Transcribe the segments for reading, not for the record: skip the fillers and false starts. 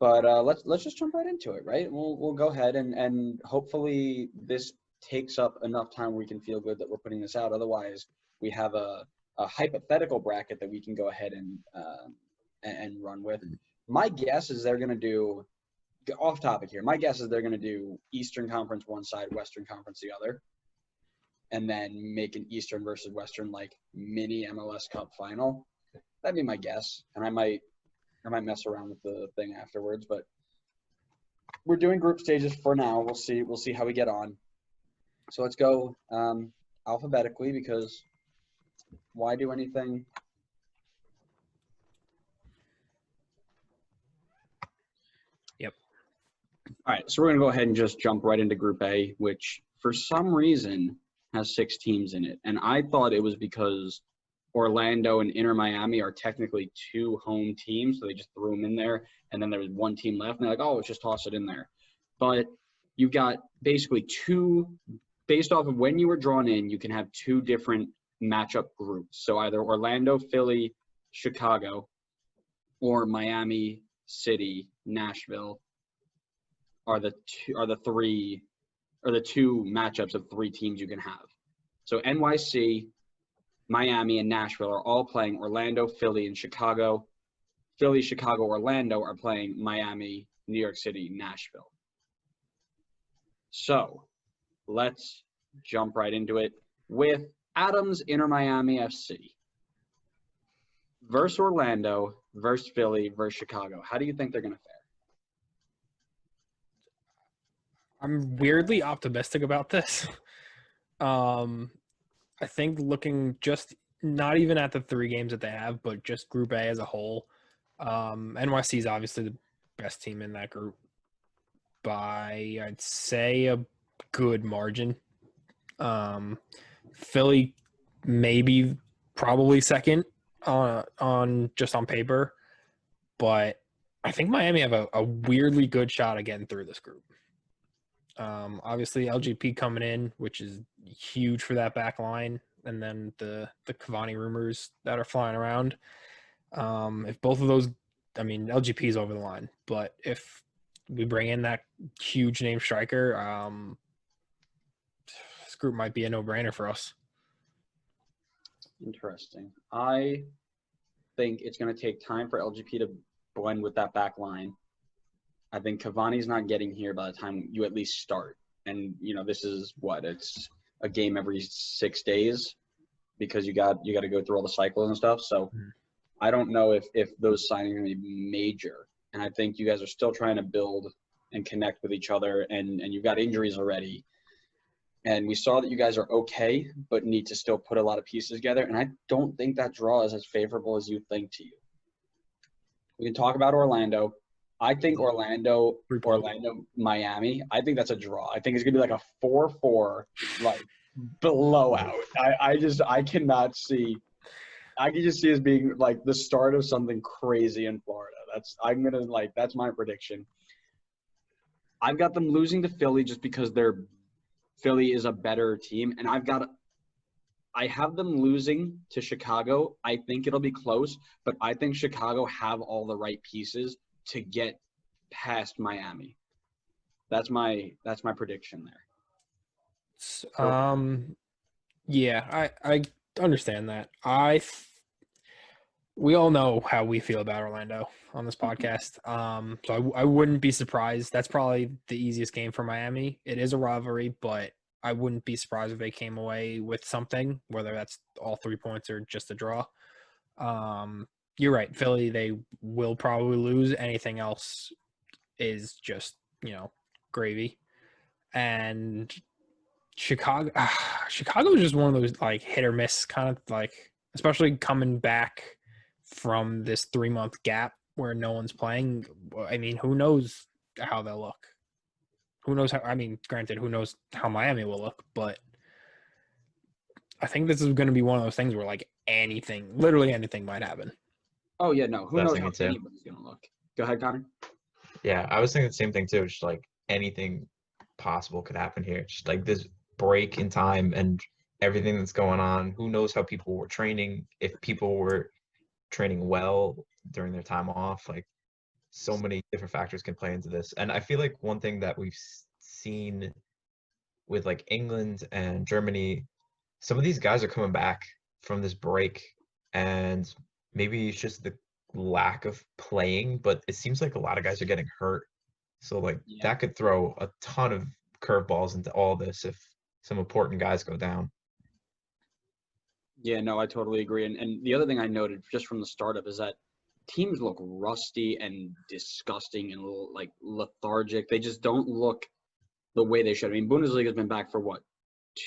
But let's just jump right into it, right? We'll go ahead and hopefully this takes up enough time where we can feel good that we're putting this out. Otherwise, we have a hypothetical bracket that we can go ahead and run with. My guess is they're going to do off topic here. My guess is they're going to do Eastern Conference one side, Western Conference the other, and then make an Eastern versus Western like mini MLS Cup final. That'd be my guess, and I might mess around with the thing afterwards, but we're doing group stages for now. We'll see how we get on. So let's go alphabetically, because why do anything? Yep. All right, so we're going to go ahead and just jump right into Group A, which for some reason has 6 teams in it. And I thought it was because Orlando and Inter Miami are technically 2 home teams, so they just threw them in there, and then there was 1 team left, and they're like, oh, let's just toss it in there. But you've got basically 2, based off of when you were drawn in, you can have 2 different matchup groups. So either Orlando, Philly, Chicago, or Miami, City, Nashville are the 2 matchups of 3 teams you can have. So NYC, Miami, and Nashville are all playing Orlando, Philly, and Chicago. Philly, Chicago, Orlando are playing Miami, New York City, Nashville. So let's jump right into it with Adams Inter Miami FC versus Orlando versus Philly versus Chicago. How do you think they're going to fare? I'm weirdly optimistic about this. I think looking just not even at the 3 games that they have, but just Group A as a whole, NYC is obviously the best team in that group by, I'd say, a good margin. Philly maybe probably second on just on paper, but I think Miami have a weirdly good shot of getting through this group. Obviously LGP coming in, which is huge for that back line, and then the Cavani rumors that are flying around. If both of those, I mean, LGP is over the line, but if we bring in that huge name striker, this group might be a no-brainer for us. Interesting. I think it's going to take time for LGP to blend with that back line. I think Cavani's not getting here by the time you at least start. And, this is it's a game every 6 days because you got to go through all the cycles and stuff. So I don't know if those signings are going to be major. And I think you guys are still trying to build and connect with each other, and you've got injuries already. And we saw that you guys are okay, but need to still put a lot of pieces together. And I don't think that draw is as favorable as you think to you. We can talk about Orlando. I think Orlando, Miami, I think that's a draw. I think it's going to be like a 4-4, like, blowout. I cannot see – I can just see it as being, like, the start of something crazy in Florida. That's my prediction. I've got them losing to Philly just because Philly is a better team, and I have them losing to Chicago. I think it'll be close, but I think Chicago have all the right pieces to get past Miami. That's my prediction there. Yeah, I understand that. We all know how we feel about Orlando on this podcast. So I wouldn't be surprised. That's probably the easiest game for Miami. It is a rivalry, but I wouldn't be surprised if they came away with something, whether that's all 3 points or just a draw. You're right. Philly, they will probably lose. Anything else is just, gravy. And Chicago is just one of those like hit or miss kind of, like, especially coming back from this 3-month gap where no one's playing. I mean, who knows how they'll look? Who knows granted, who knows how Miami will look, but I think this is going to be one of those things where literally anything might happen. Oh, yeah, no. Who knows how anybody's going to look? Go ahead, Connor. Yeah, I was thinking the same thing, too. Just, like, anything possible could happen here. Just, like, this break in time and everything that's going on. Who knows how people were training, if people were training well during their time off. Like, so many different factors can play into this. And I feel like one thing that we've seen with like England and Germany, some of these guys are coming back from this break, and maybe it's just the lack of playing, but it seems like a lot of guys are getting hurt. So like Yeah. that could throw a ton of curveballs into all this if some important guys go down. Yeah, no, I totally agree. And the other thing I noted just from the startup is that teams look rusty and disgusting and a little, like, lethargic. They just don't look the way they should. I mean, Bundesliga's been back for what,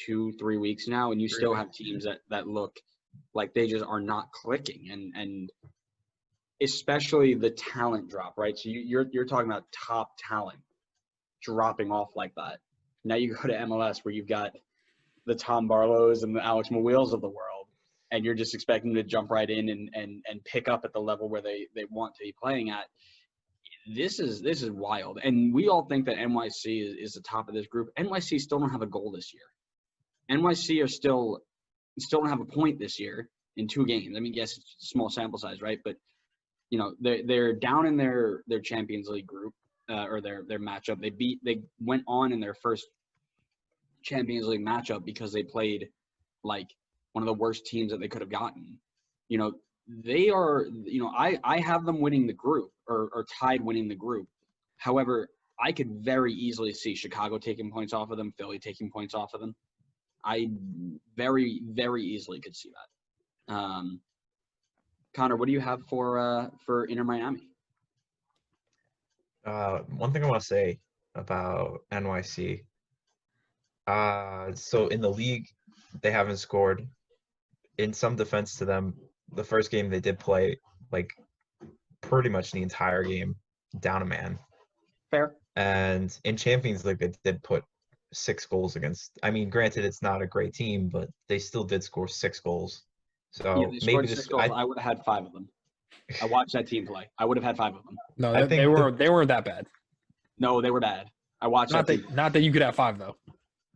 2-3 weeks now, and you still have teams that look like they just are not clicking, and especially the talent drop, right? So you're talking about top talent dropping off like that. Now you go to MLS where you've got the Tom Barlows and the Alex Mawheels of the world, and you're just expecting them to jump right in and pick up at the level where they want to be playing at. This is wild. And we all think that NYC is the top of this group. NYC still don't have a goal this year. NYC are still don't have a point this year in 2 games. I mean, yes, it's a small sample size, right? But you know, they're down in their Champions League group or their matchup. They went on in their first Champions League matchup because they played like one of the worst teams that they could have gotten. You know, they are, you know, I have them winning the group or tied winning the group. However, I could very easily see Chicago taking points off of them, Philly taking points off of them. I very, very easily could see that. Connor, what do you have for Inter Miami? One thing I want to say about NYC. So in the league, they haven't scored. In some defense to them, the first game they did play like pretty much the entire game down a man. Fair. And in Champions League, they did put 6 goals against. I mean, granted, it's not a great team, but they still did score 6 goals. So Yeah, they scored maybe 6 goals. I would have had 5 of them. I watched that team play. I would have had 5 of them. No, I think they weren't that bad. No, they were bad. I watched Not that team. that not that you could have 5 though.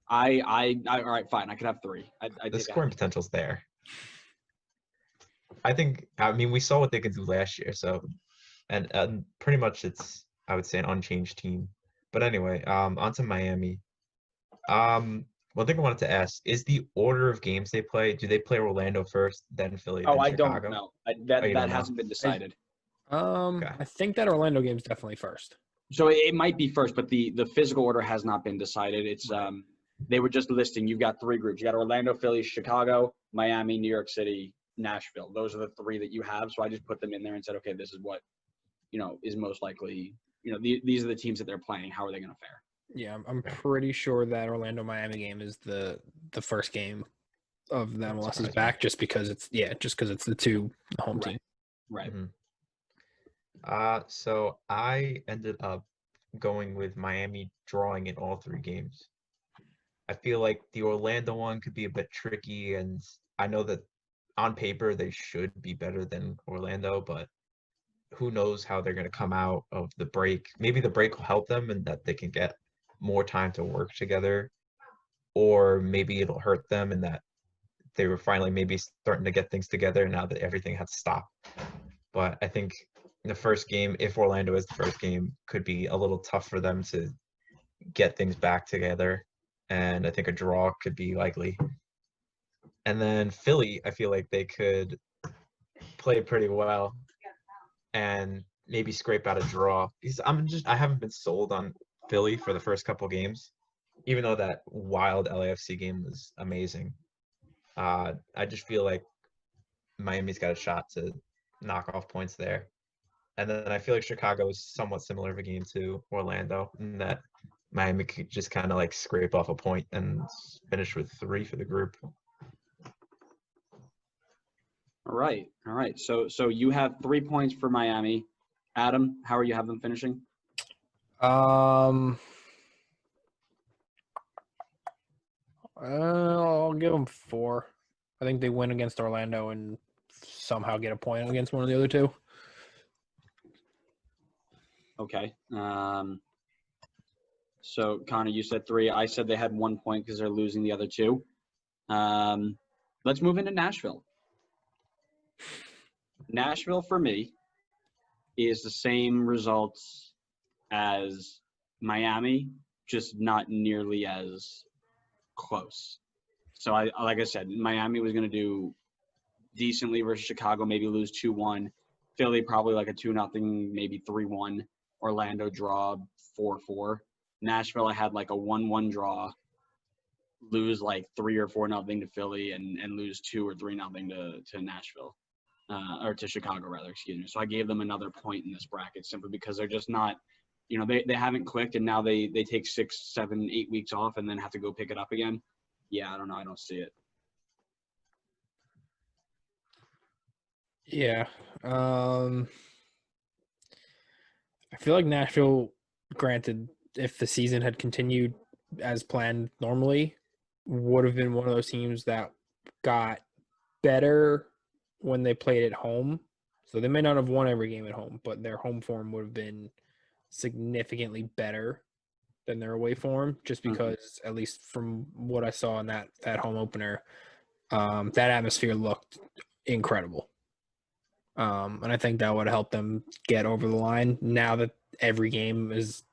All right, fine. I could have 3. the scoring potential's there. I mean, we saw what they could do last year, so and pretty much it's, I would say, an unchanged team. But anyway, on to Miami. One thing I wanted to ask is the order of games they play. Do they play Orlando first, then Philly, then I Chicago? don't know. Oh, That hasn't been decided. I think that Orlando game's definitely first. So it might be first, but the physical order has not been decided. It's they were just listing. You've got 3 groups. You got Orlando, Philly, Chicago, Miami, New York City, Nashville. Those are the 3 that you have. So I just put them in there and said, okay, this is what, you know, is most likely. You know, these are the teams that they're playing. How are they going to fare? Yeah, I'm pretty sure that Orlando Miami game is the first game of the MLS is back, just because it's the 2 home team. Right. Mm-hmm. So I ended up going with Miami drawing in all 3 games. I feel like the Orlando one could be a bit tricky, and I know that on paper they should be better than Orlando, but who knows how they're going to come out of the break. Maybe the break will help them and that they can get more time to work together, or maybe it'll hurt them in that they were finally maybe starting to get things together now that everything had to stop. But I think the first game, if Orlando is the first game, could be a little tough for them to get things back together, and I think a draw could be likely. And then Philly, I feel like they could play pretty well and maybe scrape out a draw. Because I haven't been sold on Philly for the first couple games, even though that wild LAFC game was amazing. I just feel like Miami's got a shot to knock off points there. And then I feel like Chicago is somewhat similar of a game to Orlando, in that Miami could just kind of like scrape off a point and finish with 3 for the group. All right. So you have 3 points for Miami. Adam, how are you have them finishing? I'll give them 4. I think they win against Orlando and somehow get a point against one of the other 2. Okay. So Connor, you said 3. I said they had 1 point because they're losing the other 2. Let's move into Nashville. Nashville for me is the same results as Miami, just not nearly as close. So like I said, Miami was going to do decently versus Chicago, maybe lose 2-1. Philly probably like a 2-0, maybe 3-1. Orlando draw 4-4. Nashville, I had like a 1-1 draw, lose like 3 or 4-0 to Philly, and lose 2 or 3-0 to Nashville, or to Chicago rather. Excuse me. So I gave them another point in this bracket simply because they're just not, they haven't clicked, and now they take 6, 7, 8 weeks off and then have to go pick it up again. Yeah, I don't know. I don't see it. Yeah. I feel like Nashville, granted, if the season had continued as planned normally, would have been one of those teams that got better when they played at home. So they may not have won every game at home, but their home form would have been significantly better than their away form, just because, at least from what I saw in that home opener, that atmosphere looked incredible. And I think that would have helped them get over the line. Now that every game is,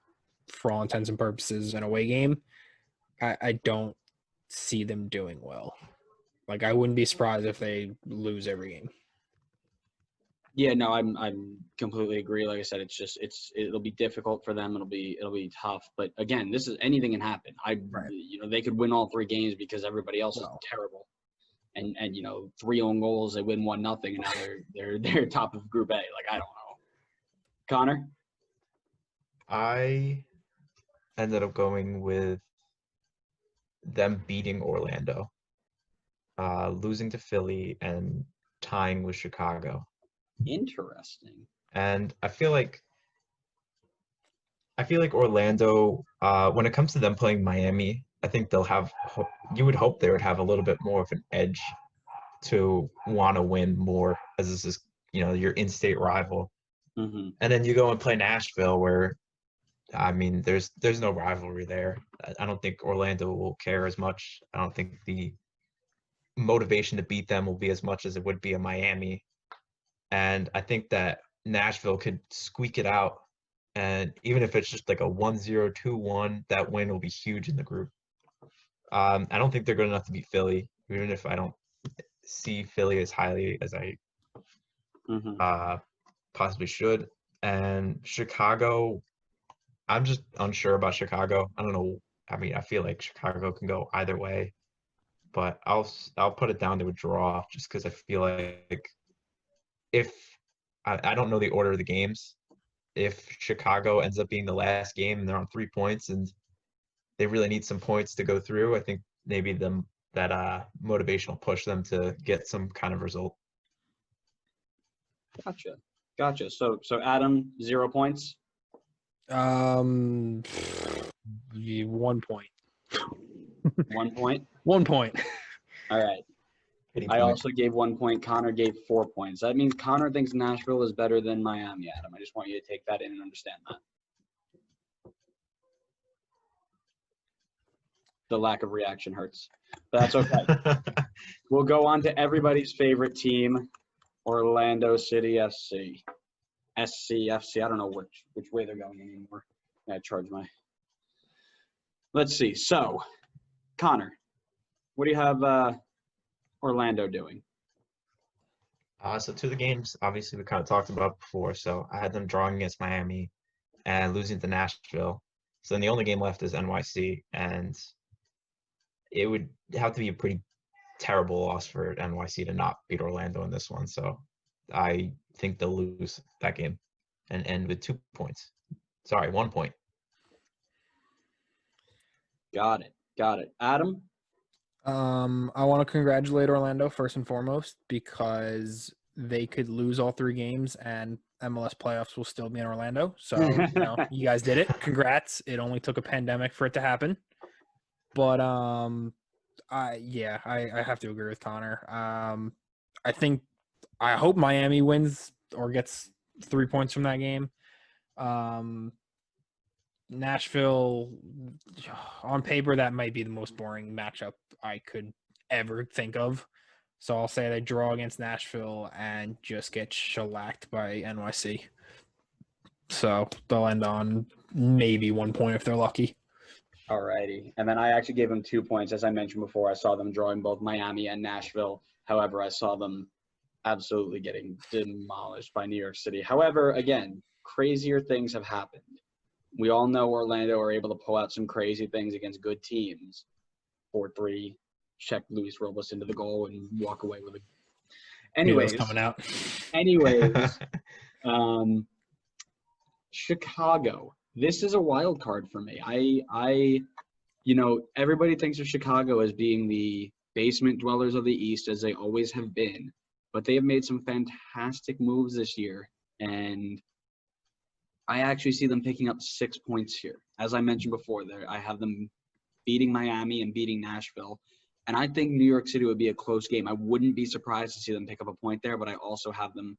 for all intents and purposes, an away game, I don't see them doing well. Like, I wouldn't be surprised if they lose every game. Yeah, no, I'm completely agree. Like I said, it'll be difficult for them. It'll be tough. But again, this is anything can happen. They could win all 3 games because everybody else is terrible. And 3 own goals, they win 1-0, and now they're top of Group A. Like, I don't know. Connor? I ended up going with them beating Orlando, losing to Philly, and tying with Chicago. Interesting. And I feel like Orlando, when it comes to them playing Miami, I think they'll have. You would hope they would have a little bit more of an edge to want to win more, as this is your in-state rival. Mm-hmm. And then you go and play Nashville, where there's no rivalry there. I don't think Orlando will care as much. I don't think the motivation to beat them will be as much as it would be in Miami. And I think that Nashville could squeak it out. And even if it's just like a 1-0, 2-1, that win will be huge in the group. I don't think they're good enough to beat Philly, even if I don't see Philly as highly as I possibly should. And Chicago, I'm just unsure about Chicago. I don't know. I feel like Chicago can go either way, but I'll put it down to a draw just because I feel like if I don't know the order of the games. If Chicago ends up being the last game and they're on 3 points and they really need some points to go through, I think maybe that motivation will push them to get some kind of result. Gotcha. So Adam, 0 points? 1 point. 1 point? 1 point. All right. I also gave 1 point. Connor gave 4 points. That means Connor thinks Nashville is better than Miami, Adam. I just want you to take that in and understand that. The lack of reaction hurts. But that's okay. We'll go on to everybody's favorite team, Orlando City FC. SCFC. I don't know which way they're going anymore. I charge my. Let's see. So, Connor, what do you have Orlando doing? So 2 of the games, obviously, we kind of talked about before. So I had them drawing against Miami and losing to Nashville. So then the only game left is NYC, and it would have to be a pretty terrible loss for NYC to not beat Orlando in this one. So I think they'll lose that game and end with 2 points. Sorry, 1 point. Got it. Adam? I want to congratulate Orlando first and foremost because they could lose all 3 games and MLS playoffs will still be in Orlando. So, you guys did it. Congrats. It only took a pandemic for it to happen. But I have to agree with Connor. I hope Miami wins or gets 3 points from that game. Nashville, on paper, that might be the most boring matchup I could ever think of. So I'll say they draw against Nashville and just get shellacked by NYC. So they'll end on maybe 1 point if they're lucky. Alrighty. And then I actually gave them 2 points. As I mentioned before, I saw them drawing both Miami and Nashville. However, I saw them absolutely getting demolished by New York City. However, again, crazier things have happened. We all know Orlando are able to pull out some crazy things against good teams. 4-3, check Luis Robles into the goal and walk away with it. Anyways, coming out. Chicago. This is a wild card for me. Everybody thinks of Chicago as being the basement dwellers of the East, as they always have been, but they have made some fantastic moves this year, and I actually see them picking up 6 points here. As I mentioned before, I have them beating Miami and beating Nashville, and I think New York City would be a close game. I wouldn't be surprised to see them pick up a point there, but I also have them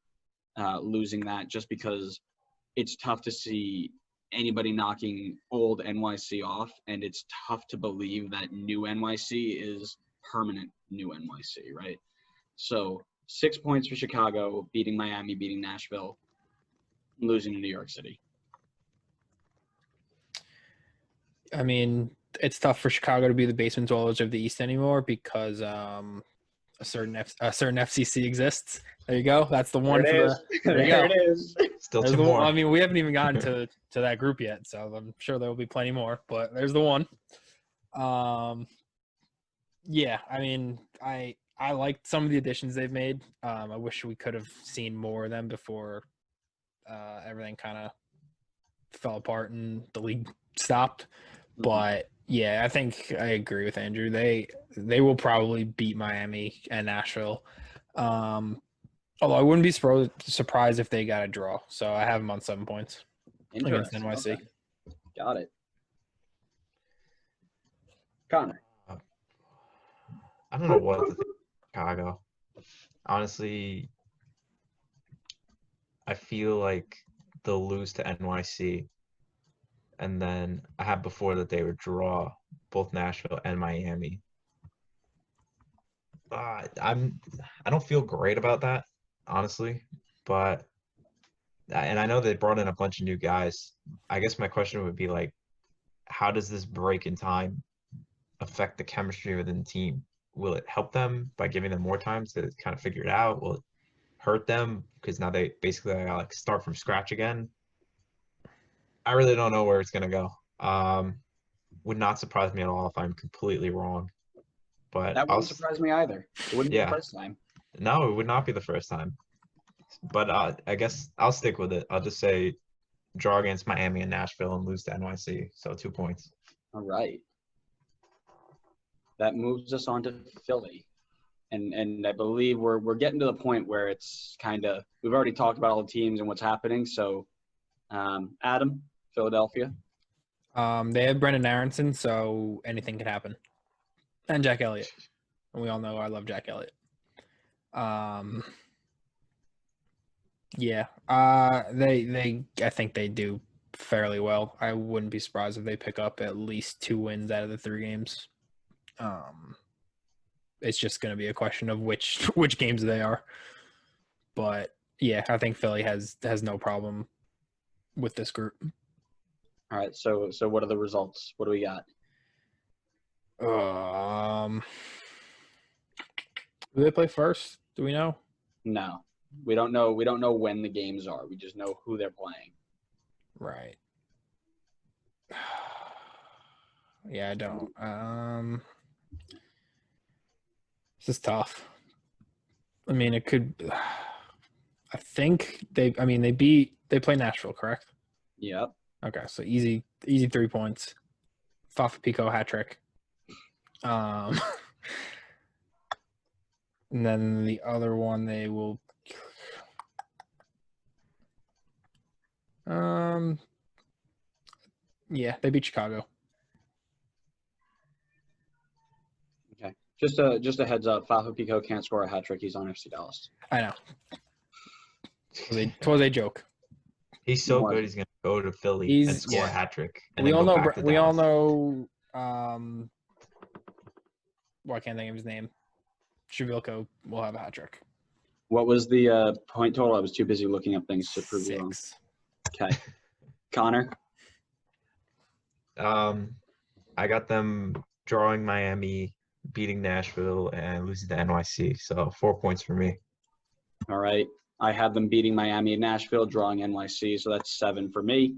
losing that just because it's tough to see anybody knocking old NYC off, and it's tough to believe that new NYC is permanent new NYC, right? So 6 points for Chicago, beating Miami, beating Nashville, losing to New York City. I mean, it's tough for Chicago to be the basement dwellers of the East anymore because a certain FCC exists. There you go. That's the one. There it is. Still There's two the more. one. I mean, we haven't even gotten to that group yet, so I'm sure there will be plenty more. But there's the one. Yeah. I mean, I liked some of the additions they've made. I wish we could have seen more of them before everything kind of fell apart and the league stopped. But yeah, I think I agree with Andrew. They will probably beat Miami and Nashville. Although I wouldn't be surprised if they got a draw. So I have them on 7 points against NYC. Okay. Got it. Connor. I don't know what to think of Chicago. Honestly, I feel like they'll lose to NYC. And then I had before that they would draw both Nashville and Miami. I don't feel great about that, honestly. And I know they brought in a bunch of new guys. I guess my question would be like, how does this break in time affect the chemistry within the team? Will it help them by giving them more time to kind of figure it out? Will it hurt them because now they basically gotta like start from scratch again? I really don't know where it's gonna go. Would not surprise me at all if I'm completely wrong. But that wouldn't surprise me either. It wouldn't be the first time. No, it would not be the first time. But I guess I'll stick with it. I'll just say draw against Miami and Nashville and lose to NYC. So 2 points. All right. That moves us on to Philly. And I believe we're getting to the point where it's kind of – we've already talked about all the teams and what's happening. So, Adam, Philadelphia. They have Brendan Aronson, so anything can happen. And Jack Elliott. And we all know I love Jack Elliott. Yeah. I think they do fairly well. I wouldn't be surprised if they pick up at least 2 wins out of the 3 games. It's just going to be a question of which games they are. But yeah, I think Philly has no problem with this group. All right. So what are the results? What do we got? Do they play first? Do we know? No. We don't know. We don't know when the games are. We just know who they're playing. Right. Yeah, I don't. This is tough. I mean, it could. I think they play Nashville, correct? Yep. Okay, so easy 3 points. Fafa Pico hat trick. And then the other one they will. Yeah, they beat Chicago. Okay. Just a heads up. Fafa Pico can't score a hat trick. He's on FC Dallas. I know. It was a joke. He's so good. He's gonna go to Philly and score a hat trick. We all know. We all know. Well, I can't think of his name. Shavilko will have a hat trick. What was the point total? I was too busy looking up things to prove you wrong. 6. Okay. Connor? I got them drawing Miami, beating Nashville, and losing to NYC. So 4 points for me. All right. I have them beating Miami and Nashville, drawing NYC, so that's 7 for me.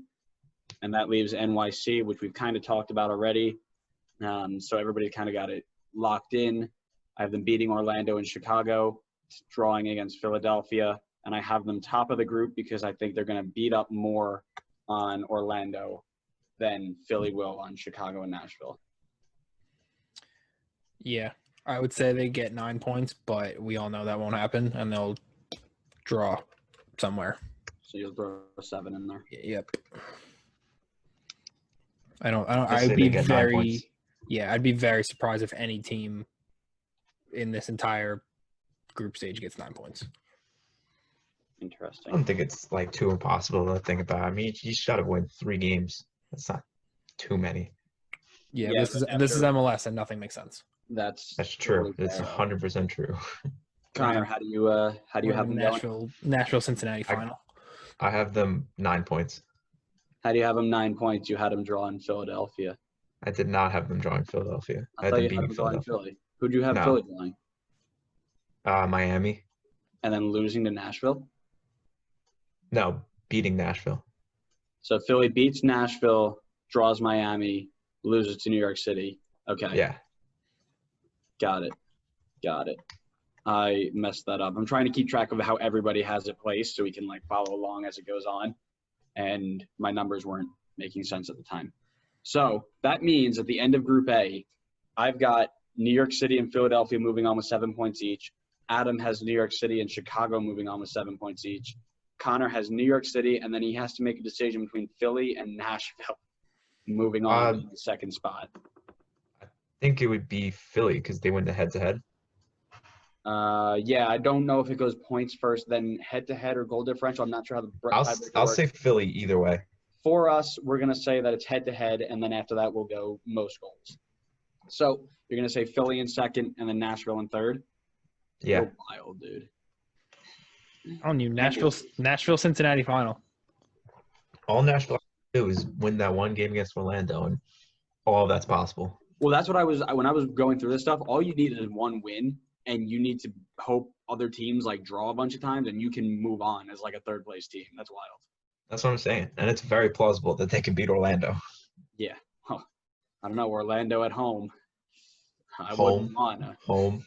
And that leaves NYC, which we've kind of talked about already. So everybody kind of got it locked in. I have them beating Orlando and Chicago, drawing against Philadelphia, and I have them top of the group because I think they're going to beat up more on Orlando than Philly will on Chicago and Nashville. Yeah, I would say they get 9 points, but we all know that won't happen, and they'll draw somewhere. So you'll throw a 7 in there. Yep. I don't. Just say I'd they be get 9 points. I'd be very surprised if any team in this entire group stage gets 9 points. I Interesting. don't think it's like too impossible to think about. I mean, you just got to win 3 games. That's not too many. Yeah, Yeah, this is after- MLS, and nothing makes sense. That's true. totally It's fair. 100% true. Connor, how do you have them going? Nashville, Cincinnati final. I have them 9 points. How do you have them 9 points? You had them draw in Philadelphia. I did not have them drawing Philadelphia. I had thought them you beating had them drawing Philadelphia. Philly. Who'd you have No. Philly drawing? Miami. And then losing to Nashville? No, beating Nashville. So Philly beats Nashville, draws Miami, loses to New York City. Okay. Yeah. Got it. I messed that up. I'm trying to keep track of how everybody has it placed so we can like follow along as it goes on. And my numbers weren't making sense at the time. So that means at the end of Group A, I've got New York City and Philadelphia moving on with 7 points each. Adam has New York City and Chicago moving on with 7 points each. Connor has New York City, and then he has to make a decision between Philly and Nashville moving on in the second spot. I think it would be Philly because they win the head-to-head. Yeah, I don't know if it goes points first, then head-to-head or goal differential. I'm not sure how the tiebreaker I'll works. say Philly either way. For us, we're going to say that it's head-to-head, and then after that, we'll go most goals. So you're going to say Philly in second, and then Nashville in third? Yeah. You're wild, dude. On you, Nashville, Cincinnati final. All Nashville has to do is win that one game against Orlando, and all of that's possible. Well, that's what when I was going through this stuff, all you need is one win, and you need to hope other teams like draw a bunch of times, and you can move on as like a third place team. That's wild. That's what I'm saying. And it's very plausible that they can beat Orlando. Yeah. Huh. I don't know. Orlando at home. I wouldn't want to. Home.